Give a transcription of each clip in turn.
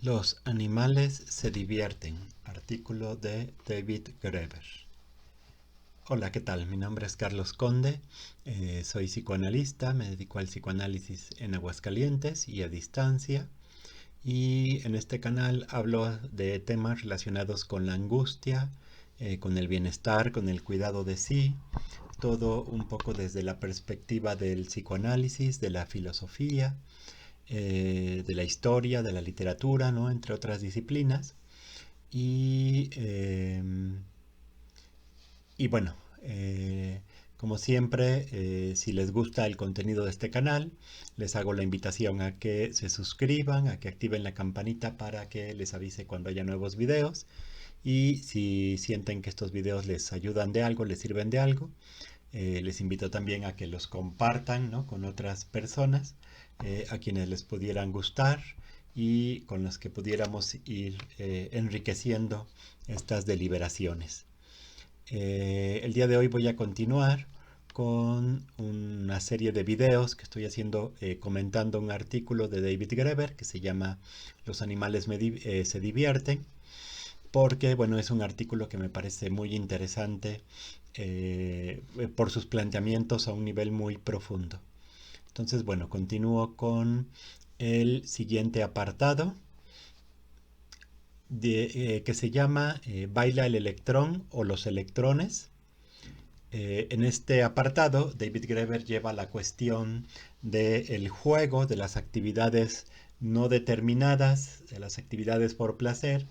Los animales se divierten. Artículo de David Graeber. Hola, ¿qué tal? Mi nombre es Carlos Conde, soy psicoanalista, me dedico al psicoanálisis en Aguascalientes y a distancia. Y en este canal hablo de temas relacionados con la angustia, con el bienestar, con el cuidado de sí, todo un poco desde la perspectiva del psicoanálisis, de la filosofía, de la historia, de la literatura, ¿no? Entre otras disciplinas. Y, eh, y bueno, como siempre, si les gusta el contenido de este canal, les hago la invitación a que se suscriban, a que activen la campanita para que les avise cuando haya nuevos videos. Y si sienten que estos videos les ayudan de algo, les sirven de algo, les invito también a que los compartan, ¿no? Con otras personas a quienes les pudieran gustar y con las que pudiéramos ir enriqueciendo estas deliberaciones. El día de hoy voy a continuar con una serie de videos que estoy haciendo comentando un artículo de David Graeber que se llama Los animales se divierten, porque bueno, es un artículo que me parece muy interesante por sus planteamientos a un nivel muy profundo. Entonces, bueno, continúo con el siguiente apartado que se llama Baila el electrón o los electrones. En este apartado, David Graeber lleva la cuestión del juego, de las actividades no determinadas, de las actividades por placer,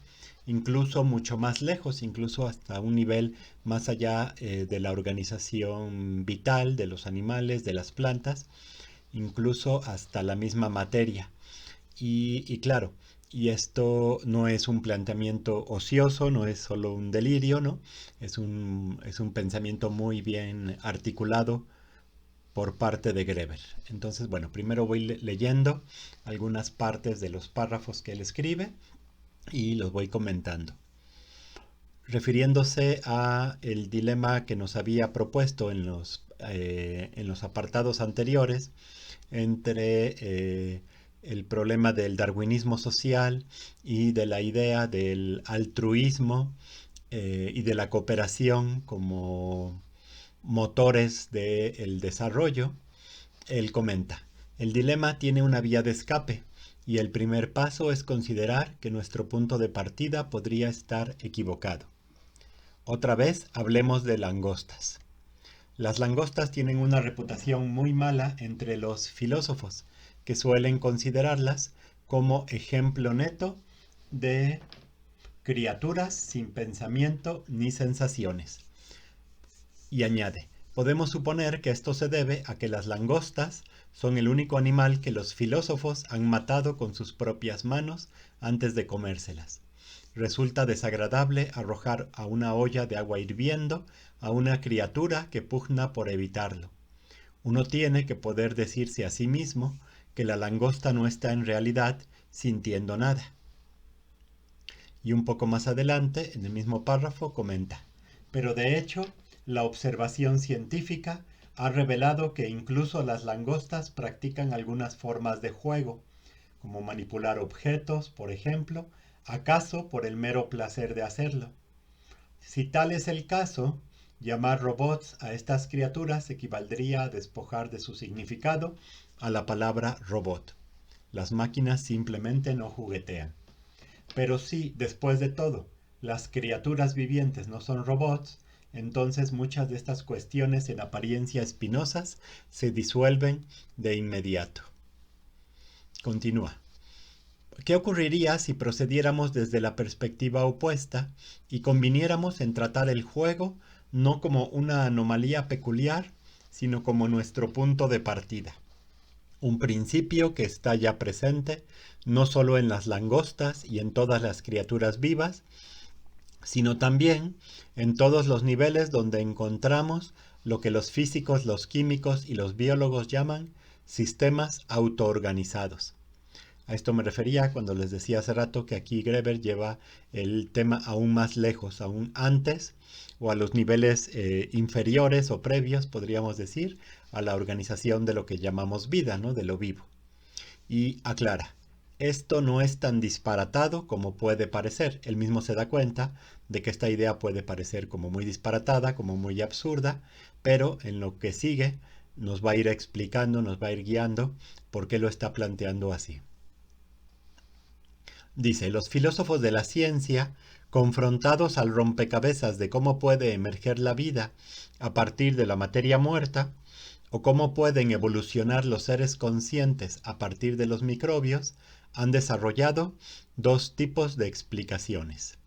incluso mucho más lejos, incluso hasta un nivel más allá de la organización vital de los animales, de las plantas, incluso hasta la misma materia. Y claro, y esto no es un planteamiento ocioso, no es solo un delirio, ¿no? Es un pensamiento muy bien articulado por parte de Graeber. Entonces, bueno, primero voy leyendo algunas partes de los párrafos que él escribe y los voy comentando. Refiriéndose a el dilema que nos había propuesto en los apartados anteriores entre el problema del darwinismo social y de la idea del altruismo y de la cooperación como motores del desarrollo, él comenta, el dilema tiene una vía de escape y el primer paso es considerar que nuestro punto de partida podría estar equivocado. Otra vez hablemos de langostas. Las langostas tienen una reputación muy mala entre los filósofos, que suelen considerarlas como ejemplo neto de criaturas sin pensamiento ni sensaciones. Y añade, podemos suponer que esto se debe a que las langostas son el único animal que los filósofos han matado con sus propias manos antes de comérselas. Resulta desagradable arrojar a una olla de agua hirviendo a una criatura que pugna por evitarlo. Uno tiene que poder decirse a sí mismo que la langosta no está en realidad sintiendo nada. Y un poco más adelante, en el mismo párrafo, comenta, pero de hecho, la observación científica ha revelado que incluso las langostas practican algunas formas de juego, como manipular objetos, por ejemplo, acaso por el mero placer de hacerlo. Si tal es el caso, llamar robots a estas criaturas equivaldría a despojar de su significado a la palabra robot. Las máquinas simplemente no juguetean. Pero si, después de todo, las criaturas vivientes no son robots, entonces muchas de estas cuestiones en apariencia espinosas se disuelven de inmediato. Continúa. ¿Qué ocurriría si procediéramos desde la perspectiva opuesta y conviniéramos en tratar el juego no como una anomalía peculiar, sino como nuestro punto de partida? Un principio que está ya presente no solo en las langostas y en todas las criaturas vivas, sino también en todos los niveles donde encontramos lo que los físicos, los químicos y los biólogos llaman sistemas autoorganizados. A esto me refería cuando les decía hace rato que aquí Graeber lleva el tema aún más lejos, aún antes o a los niveles inferiores o previos, podríamos decir, a la organización de lo que llamamos vida, ¿no? De lo vivo. Y aclara, Esto no es tan disparatado como puede parecer. Él mismo se da cuenta de que esta idea puede parecer como muy disparatada, como muy absurda, pero en lo que sigue nos va a ir explicando, nos va a ir guiando por qué lo está planteando así. Dice, los filósofos de la ciencia, confrontados al rompecabezas de cómo puede emerger la vida a partir de la materia muerta, o cómo pueden evolucionar los seres conscientes a partir de los microbios, han desarrollado dos tipos de explicaciones.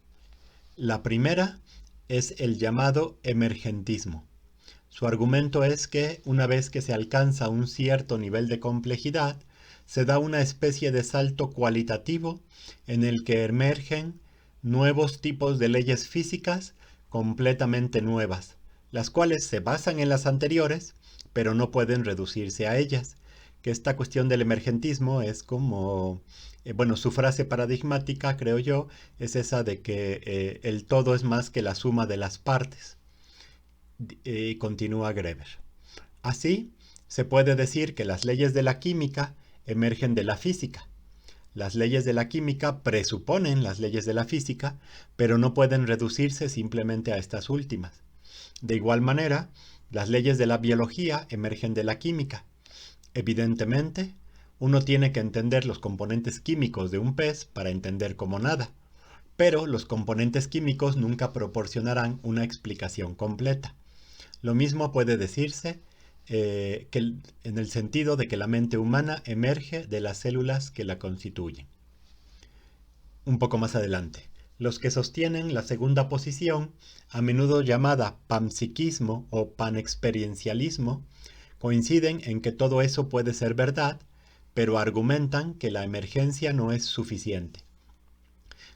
La primera es el llamado emergentismo. Su argumento es que una vez que se alcanza un cierto nivel de complejidad, se da una especie de salto cualitativo en el que emergen nuevos tipos de leyes físicas completamente nuevas, las cuales se basan en las anteriores, pero no pueden reducirse a ellas. Que esta cuestión del emergentismo es como, bueno, su frase paradigmática, creo yo, es esa de que el todo es más que la suma de las partes. Continúa Greber. Así, se puede decir que las leyes de la química emergen de la física. Las leyes de la química presuponen las leyes de la física, pero no pueden reducirse simplemente a estas últimas. De igual manera, las leyes de la biología emergen de la química. Evidentemente, uno tiene que entender los componentes químicos de un pez para entender cómo nada, pero los componentes químicos nunca proporcionarán una explicación completa. Lo mismo puede decirse en el sentido de que la mente humana emerge de las células que la constituyen. Un poco más adelante, los que sostienen la segunda posición, a menudo llamada panpsiquismo o panexperiencialismo, coinciden en que todo eso puede ser verdad, pero argumentan que la emergencia no es suficiente.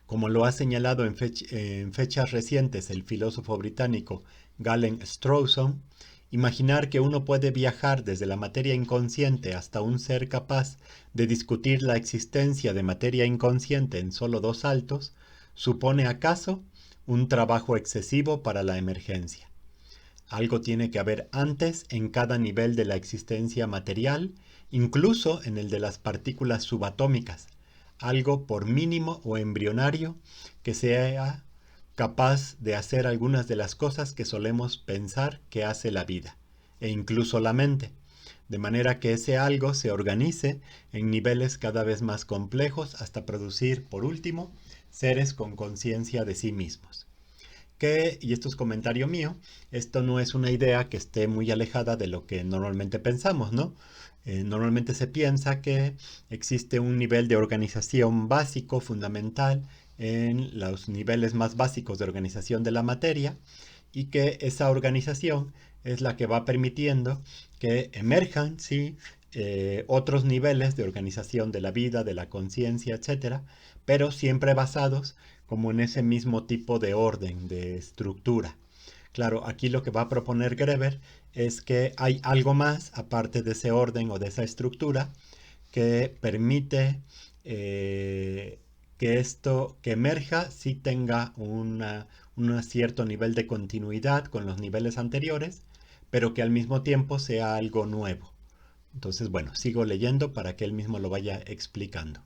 Como lo ha señalado en fechas recientes el filósofo británico Galen Strawson, imaginar que uno puede viajar desde la materia inconsciente hasta un ser capaz de discutir la existencia de materia inconsciente en solo 2 saltos, supone acaso un trabajo excesivo para la emergencia. Algo tiene que haber antes en cada nivel de la existencia material, incluso en el de las partículas subatómicas, algo por mínimo o embrionario que sea capaz de hacer algunas de las cosas que solemos pensar que hace la vida, e incluso la mente, de manera que ese algo se organice en niveles cada vez más complejos hasta producir, por último, seres con conciencia de sí mismos. Y esto es comentario mío, esto no es una idea que esté muy alejada de lo que normalmente pensamos, ¿no? Normalmente se piensa que existe un nivel de organización básico, fundamental, en los niveles más básicos de organización de la materia, y que esa organización es la que va permitiendo que emerjan, sí, otros niveles de organización de la vida, de la conciencia, etcétera, pero siempre basados como en ese mismo tipo de orden, de estructura. Claro, aquí lo que va a proponer Greber es que hay algo más, aparte de ese orden o de esa estructura, que permite que esto que emerja sí tenga un cierto nivel de continuidad con los niveles anteriores, pero que al mismo tiempo sea algo nuevo. Entonces, bueno, sigo leyendo para que él mismo lo vaya explicando.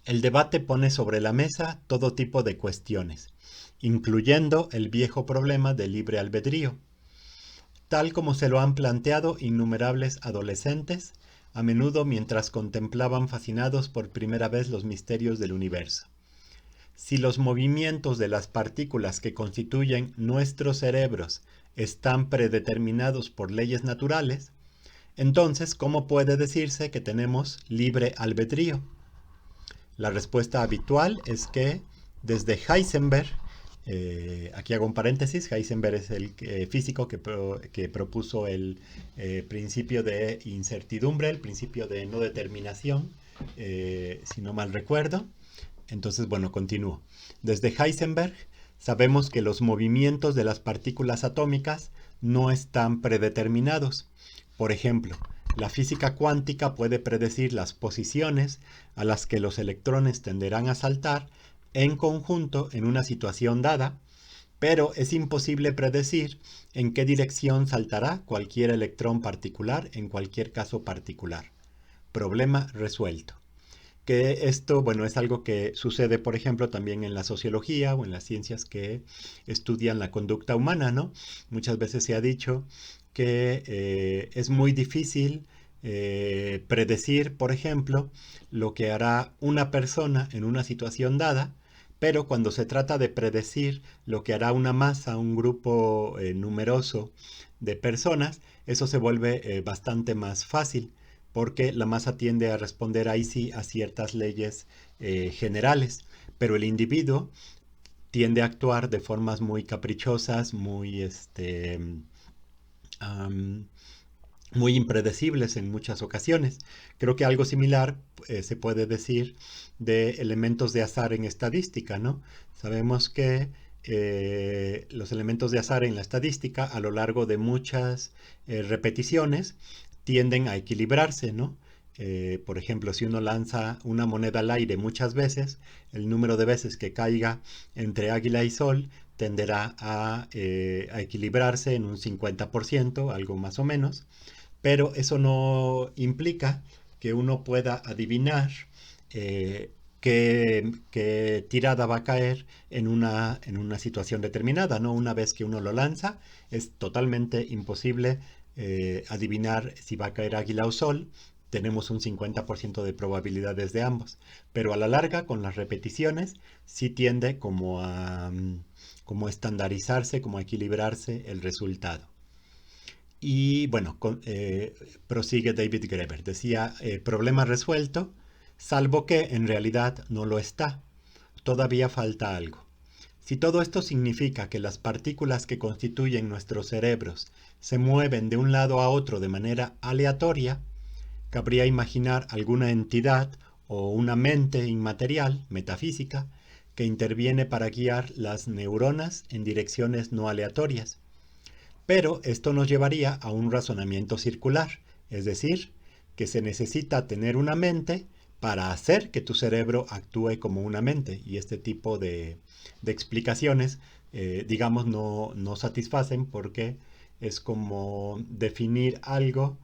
El debate pone sobre la mesa todo tipo de cuestiones, incluyendo el viejo problema del libre albedrío, tal como se lo han planteado innumerables adolescentes, a menudo mientras contemplaban fascinados por primera vez los misterios del universo. Si los movimientos de las partículas que constituyen nuestros cerebros están predeterminados por leyes naturales, entonces, ¿cómo puede decirse que tenemos libre albedrío? La respuesta habitual es que desde Heisenberg, aquí hago un paréntesis, Heisenberg es el físico que propuso el principio de incertidumbre, el principio de no determinación, si no mal recuerdo. Entonces, bueno, continúo. Desde Heisenberg sabemos que los movimientos de las partículas atómicas no están predeterminados. Por ejemplo, la física cuántica puede predecir las posiciones a las que los electrones tenderán a saltar en conjunto en una situación dada, pero es imposible predecir en qué dirección saltará cualquier electrón particular en cualquier caso particular. Problema resuelto. Que esto, bueno, es algo que sucede, por ejemplo, también en la sociología o en las ciencias que estudian la conducta humana, ¿no? Muchas veces se ha dicho que es muy difícil predecir, por ejemplo, lo que hará una persona en una situación dada, pero cuando se trata de predecir lo que hará una masa, un grupo numeroso de personas, eso se vuelve bastante más fácil porque la masa tiende a responder ahí sí a ciertas leyes generales, pero el individuo tiende a actuar de formas muy caprichosas, um, muy impredecibles en muchas ocasiones. Creo que algo similar se puede decir de elementos de azar en estadística, ¿no? Sabemos que los elementos de azar en la estadística a lo largo de muchas repeticiones tienden a equilibrarse, ¿no? Por ejemplo, si uno lanza una moneda al aire muchas veces, el número de veces que caiga entre águila y sol tenderá a equilibrarse en un 50%, algo más o menos, pero eso no implica que uno pueda adivinar qué tirada va a caer en una situación determinada, ¿no? Una vez que uno lo lanza, es totalmente imposible adivinar si va a caer águila o sol. Tenemos un 50% de probabilidades de ambos, pero a la larga, con las repeticiones, sí tiende como a estandarizarse, como a equilibrarse el resultado. Y bueno, prosigue David Graeber. Decía, problema resuelto, salvo que en realidad no lo está. Todavía falta algo. Si todo esto significa que las partículas que constituyen nuestros cerebros se mueven de un lado a otro de manera aleatoria, cabría imaginar alguna entidad o una mente inmaterial, metafísica, que interviene para guiar las neuronas en direcciones no aleatorias. Pero esto nos llevaría a un razonamiento circular, es decir, que se necesita tener una mente para hacer que tu cerebro actúe como una mente. Y este tipo de explicaciones, digamos, no satisfacen porque es como definir algo,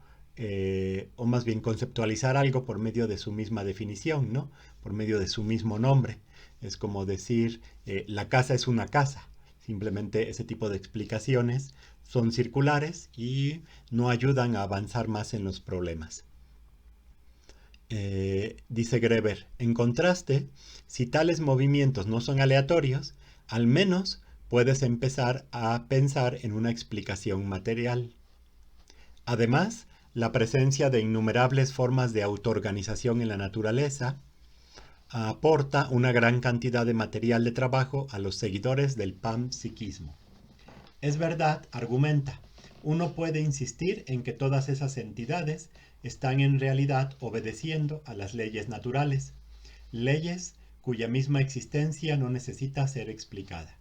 o más bien conceptualizar algo por medio de su misma definición, ¿no? Por medio de su mismo nombre. Es como decir, la casa es una casa. Simplemente ese tipo de explicaciones son circulares y no ayudan a avanzar más en los problemas. Dice Greber, en contraste, si tales movimientos no son aleatorios, al menos puedes empezar a pensar en una explicación material. Además, la presencia de innumerables formas de autoorganización en la naturaleza aporta una gran cantidad de material de trabajo a los seguidores del panpsiquismo. Es verdad, argumenta, uno puede insistir en que todas esas entidades están en realidad obedeciendo a las leyes naturales, leyes cuya misma existencia no necesita ser explicada,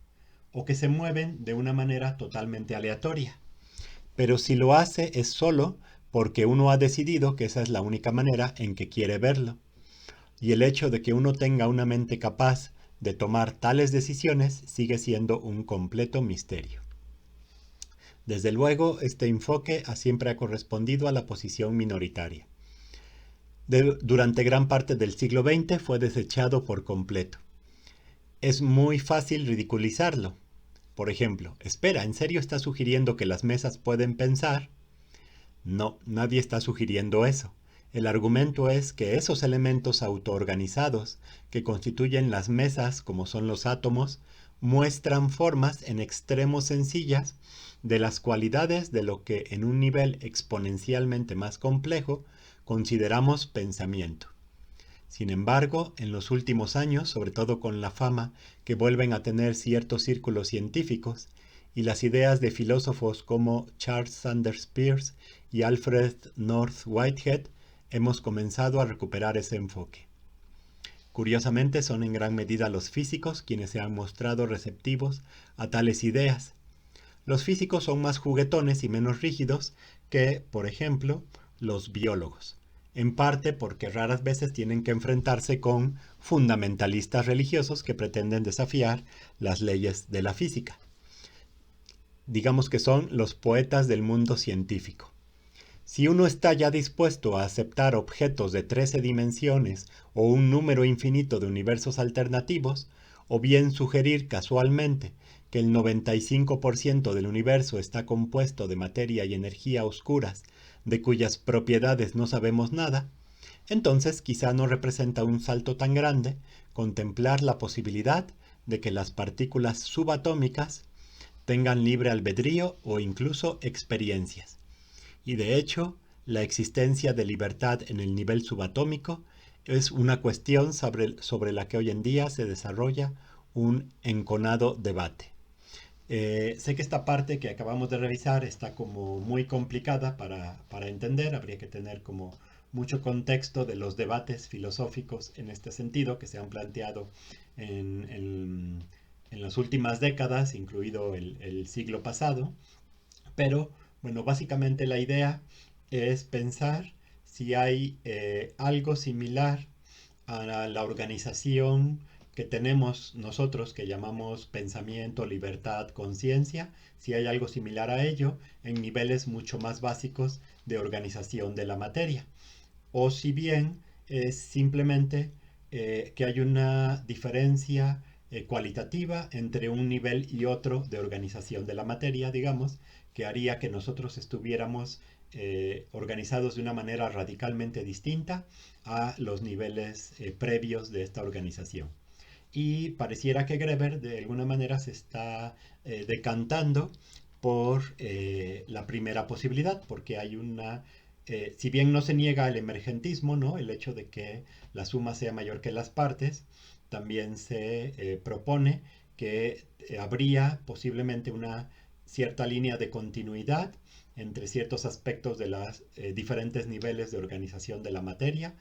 o que se mueven de una manera totalmente aleatoria. Pero si lo hace es solo porque uno ha decidido que esa es la única manera en que quiere verlo. Y el hecho de que uno tenga una mente capaz de tomar tales decisiones sigue siendo un completo misterio. Desde luego, este enfoque siempre ha correspondido a la posición minoritaria. Durante gran parte del siglo XX fue desechado por completo. Es muy fácil ridiculizarlo. Por ejemplo, espera, ¿en serio está sugiriendo que las mesas pueden pensar? No, nadie está sugiriendo eso. El argumento es que esos elementos autoorganizados que constituyen las mesas, como son los átomos, muestran formas en extremo sencillas de las cualidades de lo que en un nivel exponencialmente más complejo consideramos pensamiento. Sin embargo, en los últimos años, sobre todo con la fama que vuelven a tener ciertos círculos científicos, y las ideas de filósofos como Charles Sanders Peirce y Alfred North Whitehead, hemos comenzado a recuperar ese enfoque. Curiosamente, son en gran medida los físicos quienes se han mostrado receptivos a tales ideas. Los físicos son más juguetones y menos rígidos que, por ejemplo, los biólogos, en parte porque raras veces tienen que enfrentarse con fundamentalistas religiosos que pretenden desafiar las leyes de la física. Digamos que son los poetas del mundo científico. Si uno está ya dispuesto a aceptar objetos de 13 dimensiones o un número infinito de universos alternativos, o bien sugerir casualmente que el 95% del universo está compuesto de materia y energía oscuras, de cuyas propiedades no sabemos nada, entonces quizá no representa un salto tan grande contemplar la posibilidad de que las partículas subatómicas tengan libre albedrío o incluso experiencias. Y de hecho, la existencia de libertad en el nivel subatómico es una cuestión sobre la que hoy en día se desarrolla un enconado debate. Sé que esta parte que acabamos de revisar está como muy complicada para entender, habría que tener como mucho contexto de los debates filosóficos en este sentido que se han planteado en las últimas décadas, incluido el siglo pasado, pero bueno, básicamente la idea es pensar si hay algo similar a la organización que tenemos nosotros, que llamamos pensamiento, libertad, conciencia, si hay algo similar a ello en niveles mucho más básicos de organización de la materia. O si bien es simplemente que hay una diferencia cualitativa entre un nivel y otro de organización de la materia, digamos, que haría que nosotros estuviéramos organizados de una manera radicalmente distinta a los niveles previos de esta organización. Y pareciera que Greber de alguna manera se está decantando por la primera posibilidad, porque hay una, si bien no se niega el emergentismo, ¿no? El hecho de que la suma sea mayor que las partes, también se propone que habría posiblemente una cierta línea de continuidad entre ciertos aspectos de los diferentes niveles de organización de la materia,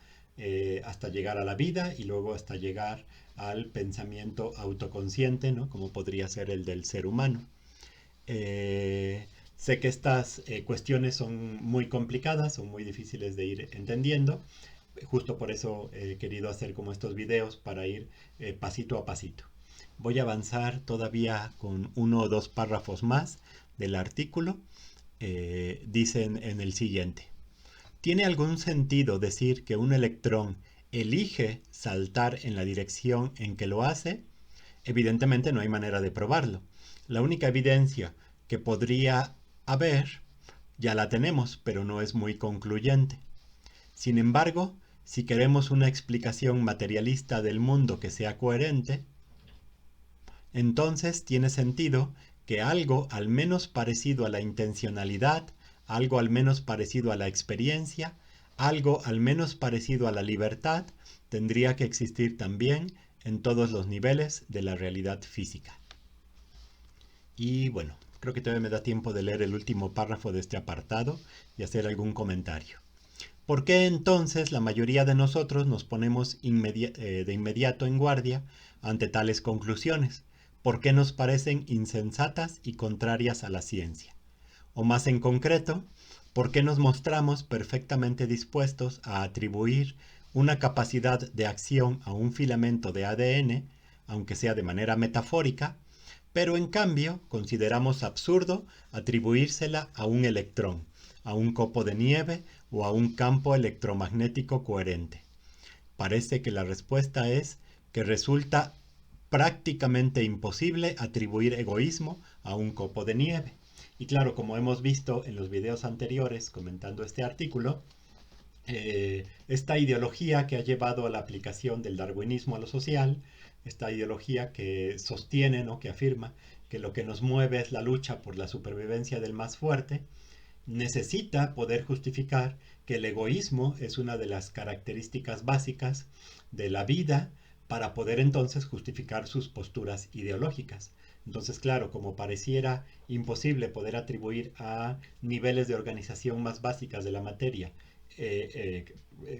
hasta llegar a la vida y luego hasta llegar al pensamiento autoconsciente, ¿no? Como podría ser el del ser humano. Sé que estas cuestiones son muy complicadas, son muy difíciles de ir entendiendo. Justo por eso he querido hacer como estos videos para ir pasito a pasito. Voy a avanzar todavía con uno o dos párrafos más del artículo. Dicen en el siguiente: ¿tiene algún sentido decir que un electrón elige saltar en la dirección en que lo hace? Evidentemente no hay manera de probarlo. La única evidencia que podría haber ya la tenemos, pero no es muy concluyente. Sin embargo, si queremos una explicación materialista del mundo que sea coherente, entonces tiene sentido que algo al menos parecido a la intencionalidad, algo al menos parecido a la experiencia, algo al menos parecido a la libertad, tendría que existir también en todos los niveles de la realidad física. Y bueno, creo que todavía me da tiempo de leer el último párrafo de este apartado y hacer algún comentario. ¿Por qué entonces la mayoría de nosotros nos ponemos de inmediato en guardia ante tales conclusiones? ¿Por qué nos parecen insensatas y contrarias a la ciencia? O más en concreto, ¿por qué nos mostramos perfectamente dispuestos a atribuir una capacidad de acción a un filamento de ADN, aunque sea de manera metafórica, pero en cambio consideramos absurdo atribuírsela a un electrón, a un copo de nieve o a un campo electromagnético coherente? Parece que la respuesta es que resulta prácticamente imposible atribuir egoísmo a un copo de nieve. Y claro, como hemos visto en los videos anteriores comentando este artículo, esta ideología que ha llevado a la aplicación del darwinismo a lo social, esta ideología que sostiene, ¿no?, que afirma que lo que nos mueve es la lucha por la supervivencia del más fuerte, necesita poder justificar que el egoísmo es una de las características básicas de la vida para poder entonces justificar sus posturas ideológicas. Entonces, claro, como pareciera imposible poder atribuir a niveles de organización más básicas de la materia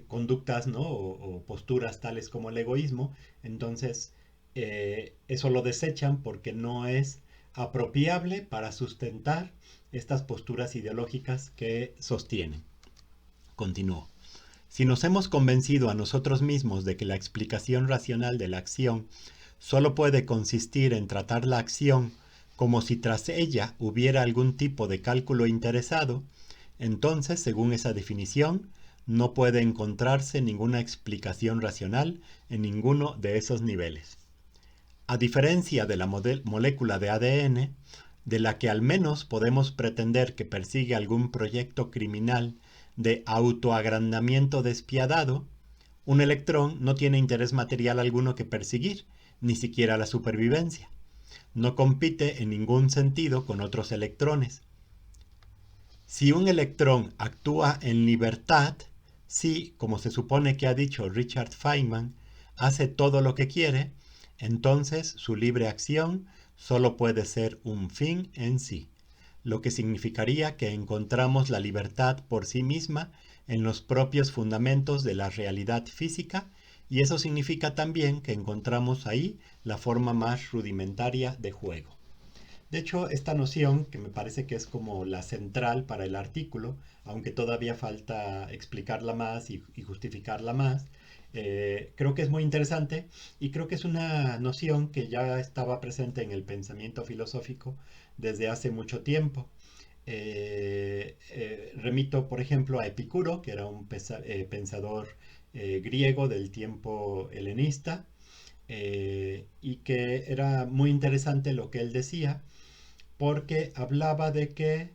conductas, ¿no?, o posturas tales como el egoísmo, entonces eso lo desechan porque no es apropiable para sustentar estas posturas ideológicas que sostienen. Continúo. Si nos hemos convencido a nosotros mismos de que la explicación racional de la acción solo puede consistir en tratar la acción como si tras ella hubiera algún tipo de cálculo interesado, entonces, según esa definición, no puede encontrarse ninguna explicación racional en ninguno de esos niveles. A diferencia de la molécula de ADN, de la que al menos podemos pretender que persigue algún proyecto criminal de autoagrandamiento despiadado, un electrón no tiene interés material alguno que perseguir, ni siquiera la supervivencia. No compite en ningún sentido con otros electrones. Si un electrón actúa en libertad, si, como se supone que ha dicho Richard Feynman, hace todo lo que quiere, entonces su libre acción solo puede ser un fin en sí, lo que significaría que encontramos la libertad por sí misma en los propios fundamentos de la realidad física, y eso significa también que encontramos ahí la forma más rudimentaria de juego. De hecho, esta noción, que me parece que es como la central para el artículo, aunque todavía falta explicarla más y justificarla más, creo que es muy interesante y creo que es una noción que ya estaba presente en el pensamiento filosófico desde hace mucho tiempo. Remito, por ejemplo, a Epicuro, que era un pensador griego del tiempo helenista, y que era muy interesante lo que él decía, porque hablaba de que,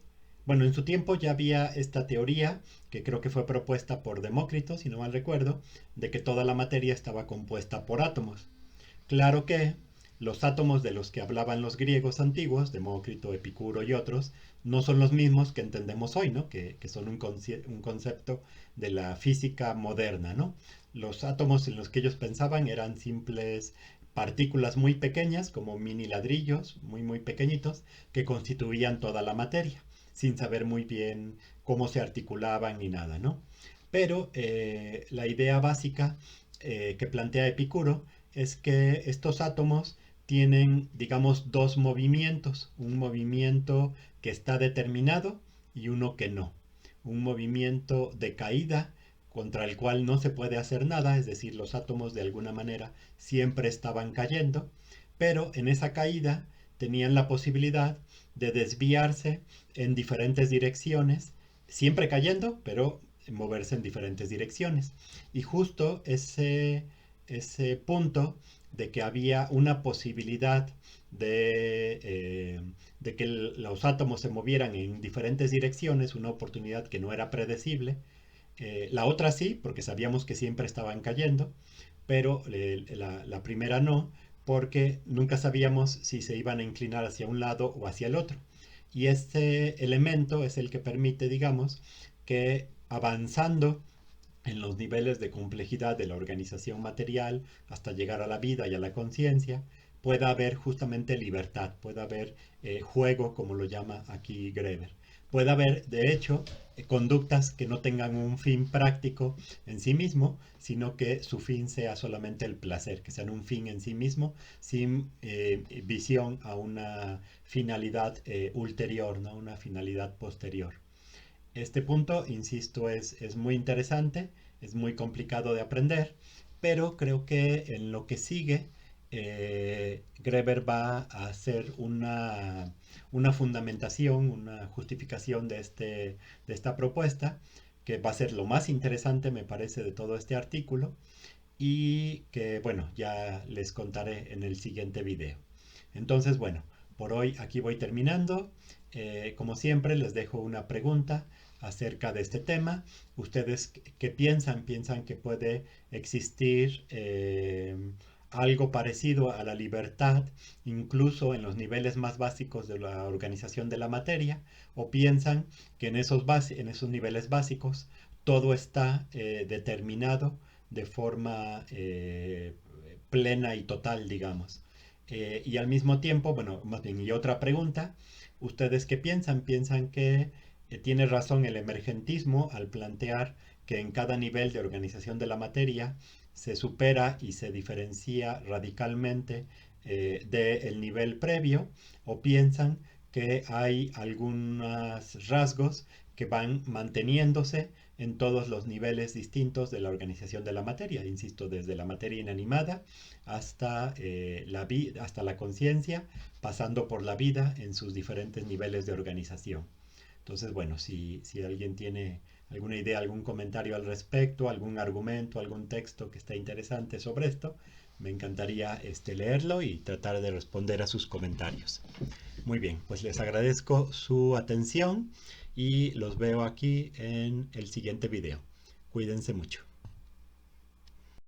bueno, en su tiempo ya había esta teoría, que creo que fue propuesta por Demócrito, si no mal recuerdo, de que toda la materia estaba compuesta por átomos. Claro que los átomos de los que hablaban los griegos antiguos, Demócrito, Epicuro y otros, no son los mismos que entendemos hoy, ¿no? Que son un concepto de la física moderna, ¿no? Los átomos en los que ellos pensaban eran simples partículas muy pequeñas, como mini ladrillos, muy pequeñitos, que constituían toda la materia, sin saber muy bien cómo se articulaban ni nada, ¿no? Pero la idea básica que plantea Epicuro es que estos átomos tienen, digamos, dos movimientos, un movimiento que está determinado y uno que no. Un movimiento de caída contra el cual no se puede hacer nada, es decir, los átomos de alguna manera siempre estaban cayendo, pero en esa caída tenían la posibilidad de desviarse en diferentes direcciones, siempre cayendo, pero moverse en diferentes direcciones. Y justo ese punto de que había una posibilidad de que los átomos se movieran en diferentes direcciones, una oportunidad que no era predecible. La otra sí, porque sabíamos que siempre estaban cayendo, pero la primera no, porque nunca sabíamos si se iban a inclinar hacia un lado o hacia el otro. Y este elemento es el que permite, digamos, que avanzando en los niveles de complejidad de la organización material hasta llegar a la vida y a la conciencia, pueda haber justamente libertad, pueda haber juego, como lo llama aquí Greber. Puede haber, de hecho, conductas que no tengan un fin práctico en sí mismo, sino que su fin sea solamente el placer, que sean un fin en sí mismo, sin visión a una finalidad ulterior, ¿no? Una finalidad posterior. Este punto, insisto, es muy interesante, es muy complicado de aprender, pero creo que en lo que sigue, Greber va a hacer una fundamentación, una justificación de esta propuesta, que va a ser lo más interesante, me parece, de todo este artículo, y que, bueno, ya les contaré en el siguiente video. Entonces, bueno, por hoy aquí voy terminando. Como siempre, les dejo una pregunta acerca de este tema. ¿Ustedes qué piensan? ¿Piensan que puede existir algo parecido a la libertad, incluso en los niveles más básicos de la organización de la materia? ¿O piensan que en en esos niveles básicos todo está determinado de forma plena y total, digamos? Y al mismo tiempo, bueno, más bien, y otra pregunta, ¿ustedes qué piensan? ¿Piensan que tiene razón el emergentismo al plantear que en cada nivel de organización de la materia se supera y se diferencia radicalmente del nivel previo? ¿O piensan que hay algunos rasgos que van manteniéndose en todos los niveles distintos de la organización de la materia? Insisto, desde la materia inanimada hasta, hasta la conciencia, pasando por la vida en sus diferentes niveles de organización. Entonces, bueno, si alguien tiene alguna idea, algún comentario al respecto, algún argumento, algún texto que esté interesante sobre esto, me encantaría leerlo y tratar de responder a sus comentarios. Muy bien, pues les agradezco su atención y los veo aquí en el siguiente video. Cuídense mucho.